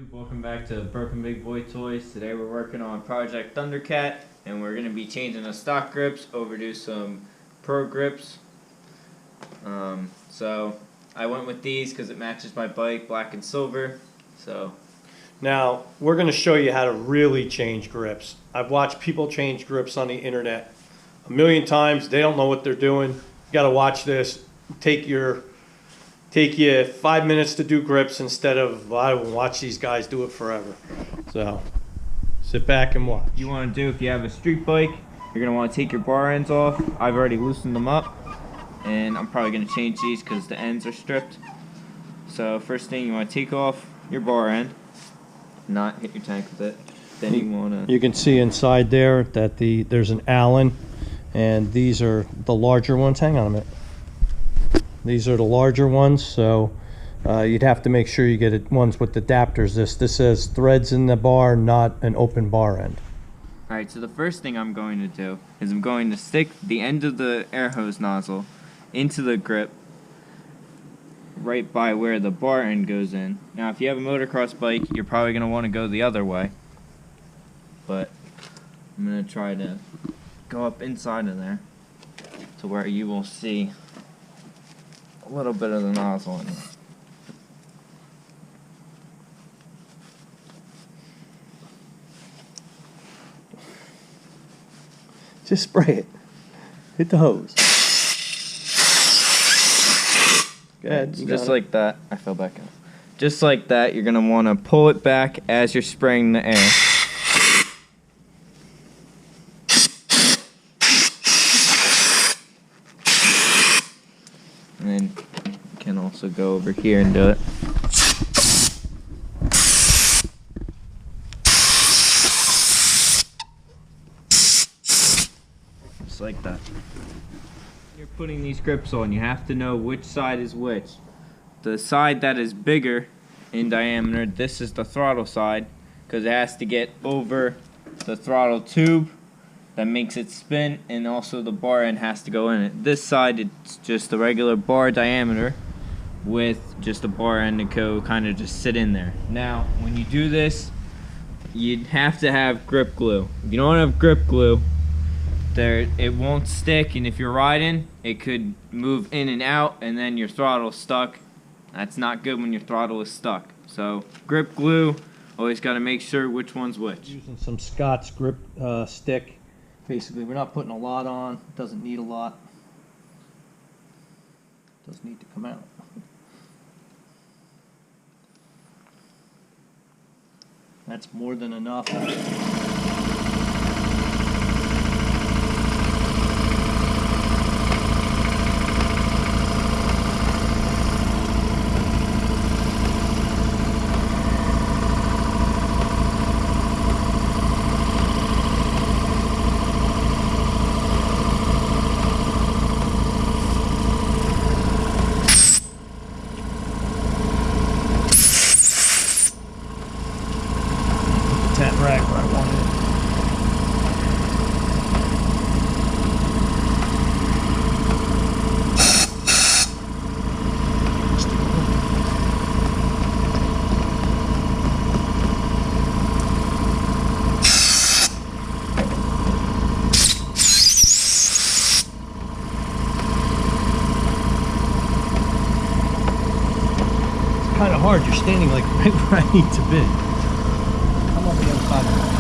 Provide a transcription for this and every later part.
YouTube, welcome back to Broken Big Boy Toys. Today we're working on Project Thundercat and we're going to be changing the stock grips over to some pro grips. So I went with these because it matches my bike, black and silver. Now we're going to show you how to really change grips. I've watched people change grips on the internet a million times. They don't know what they're doing. You got to watch this. Take you 5 minutes to do grips instead of I will watch these guys do it forever. So sit back and watch. You want to do, if you have a street bike, you're going to want to take your bar ends off. I've already loosened them up and I'm probably going to change these because the ends are stripped. So first thing, you want to take off your bar end, not hit your tank with it. Then you want to... You can see inside there that there's an Allen, and these are the larger ones. Hang on a minute. These are the larger ones, so you'd have to make sure you get ones with adapters. This says threads in the bar, not an open bar end. Alright, so the first thing I'm going to do is I'm going to stick the end of the air hose nozzle into the grip right by where the bar end goes in. Now if you have a motocross bike, you're probably going to want to go the other way. But I'm going to try to go up inside of there to where you will see a little bit of the nozzle in there. Just spray it. Hit the hose. Go ahead. So just like that, I fell back out. Just like that, you're going to want to pull it back as you're spraying the air. And then you can also go over here and do it. Just like that. You're putting these grips on, you have to know which side is which. The side that is bigger in diameter, this is the throttle side, because it has to get over the throttle tube that makes it spin, and also the bar end has to go in it. This side, it's just the regular bar diameter with just a bar end to go kind of just sit in there. Now, when you do this, you'd have to have grip glue. If you don't have grip glue, it won't stick, and if you're riding, it could move in and out, and then your throttle's stuck. That's not good when your throttle is stuck. So, grip glue, always got to make sure which one's which. Using some Scott's grip stick. Basically, we're not putting a lot on. It doesn't need a lot. It does need to come out. That's more than enough. Tent rack where I wanted it. It's kind of hard. You're standing like right where I need to be. I'm on the other side of it.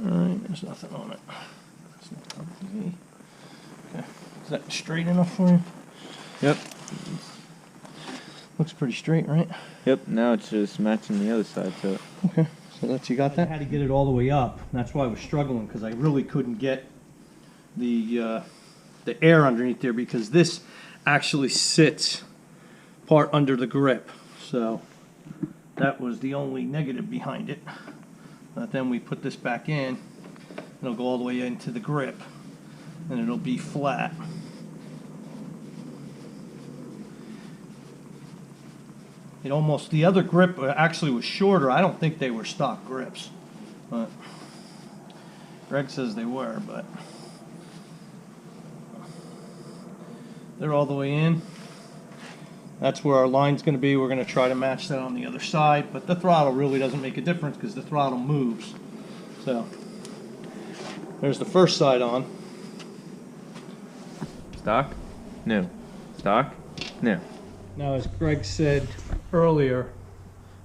Alright, there's nothing on it. That's not probably me. Okay. Is that straight enough for you? Yep. Looks pretty straight, right? Yep. Now it's just matching the other side to it. Okay. So that's, you got that? I had to get it all the way up. That's why I was struggling, because I really couldn't get the air underneath there, because this actually sits part under the grip. So that was the only negative behind it. But then we put this back in, it'll go all the way into the grip, and it'll be flat. It almost, the other grip actually was shorter. I don't think they were stock grips, but Greg says they were, but they're all the way in. That's where our line's going to be. We're going to try to match that on the other side, but the throttle really doesn't make a difference because the throttle moves. So there's the first side on. Stock? No. Stock? No. Now, as Greg said earlier,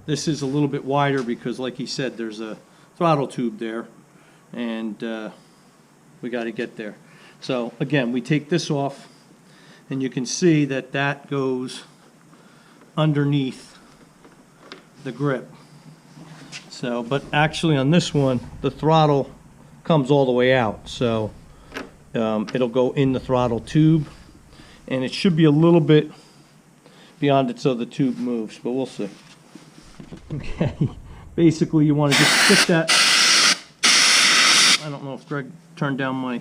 this is a little bit wider because, like he said, there's a throttle tube there, and we got to get there. So again, we take this off, and you can see that that goes underneath the grip. So, but actually on this one, the throttle comes all the way out. So it'll go in the throttle tube, and it should be a little bit beyond it so the tube moves, but we'll see. Okay, basically you want to just stick that. I don't know if Greg turned down my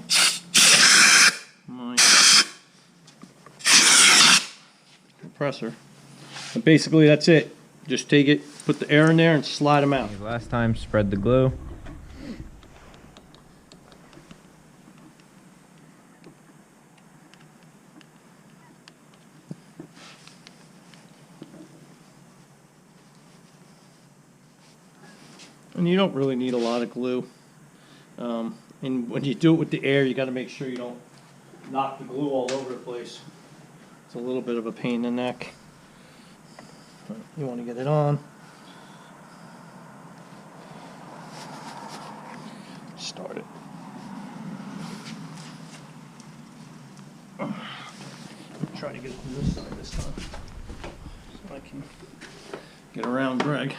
compressor. But basically that's it. Just take it, put the air in there, and slide them out. Last time, spread the glue. And you don't really need a lot of glue. And when you do it with the air, you got to make sure you don't knock the glue all over the place. It's a little bit of a pain in the neck. But you want to get it on. Start it. Try to get it from this side this time, so I can get around Greg.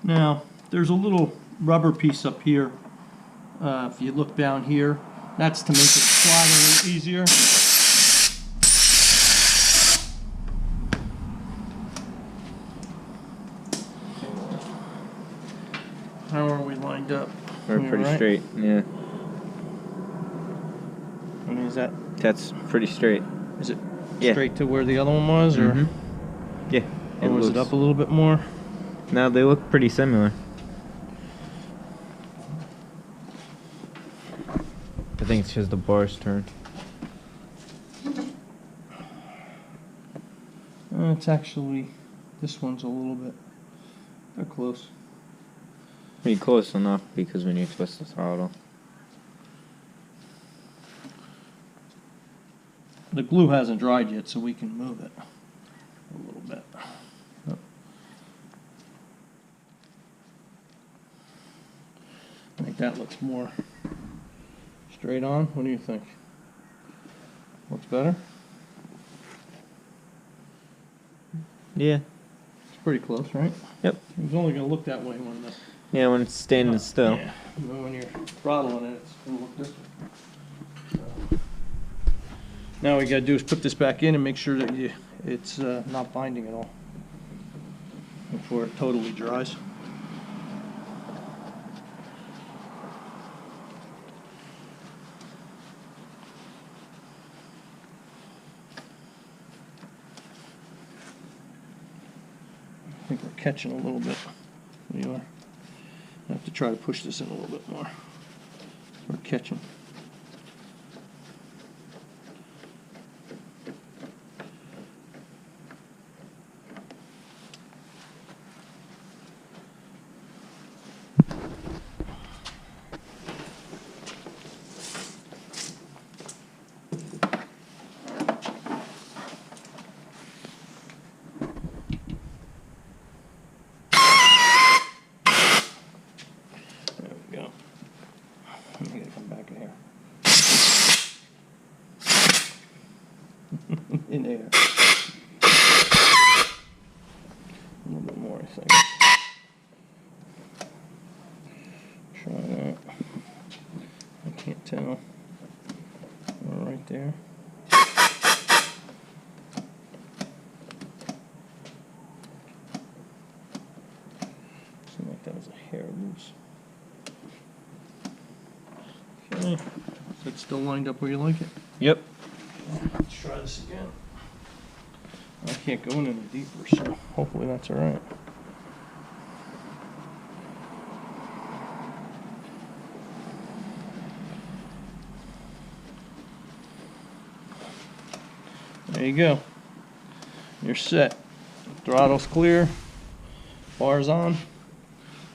Now, there's a little rubber piece up here. If you look down here, that's to make it slide a little easier. How are we lined up? We're pretty right? straight, yeah. I mean, That's pretty straight. is it Yeah. straight to where the other one was, or Yeah. or was it up a little bit more? Now they look pretty similar. I think it's just the bar's turn. It's actually, this one's a little bit, they're close. I mean, close enough because when you twist the throttle. The glue hasn't dried yet, so we can move it a little bit. I think that looks more straight on. What do you think? Looks better? Yeah. It's pretty close, right? Yep. It was only going to look that way when the... Yeah, when it's standing still. Yeah. When you're throttling it, it's going to look this way. So. Now what you got to do is put this back in and make sure that it's not binding at all before it totally dries. I think we're catching a little bit. We are. I have to try to push this in a little bit more. We're catching. in air. A little bit more, I think. Try that. I can't tell. Right there. Seemed like that was a hair loose. Okay. Is that still lined up where you like it? Yep. Let's try this again. I can't go in any deeper, so hopefully that's all right. There you go. You're set. Throttle's clear. Bar's on.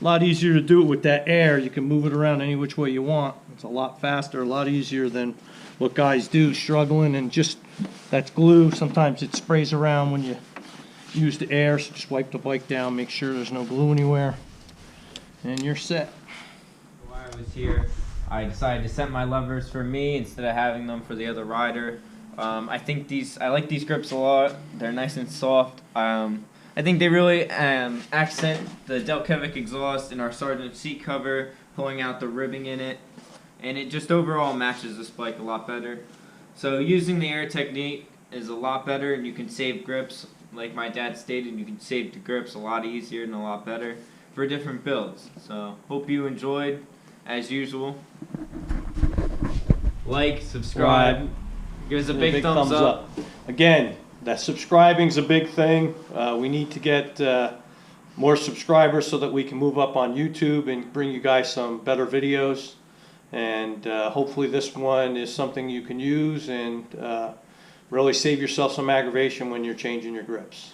A lot easier to do it with that air. You can move it around any which way you want. It's a lot faster, a lot easier than what guys do, struggling, and just, that's glue. Sometimes it sprays around when you use the air, so just wipe the bike down, make sure there's no glue anywhere, and you're set. While I was here, I decided to set my levers for me instead of having them for the other rider. I like these grips a lot. They're nice and soft. I think they really accent the Delkevic exhaust in our Sergeant seat cover, pulling out the ribbing in it, and it just overall matches this bike a lot better. So using the air technique is a lot better, and you can save grips. Like my dad stated, you can save the grips a lot easier and a lot better for different builds. So hope you enjoyed, as usual. Like, subscribe, give us a big thumbs up. Again, that subscribing's a big thing. We need to get more subscribers so that we can move up on YouTube and bring you guys some better videos. And hopefully this one is something you can use and really save yourself some aggravation when you're changing your grips.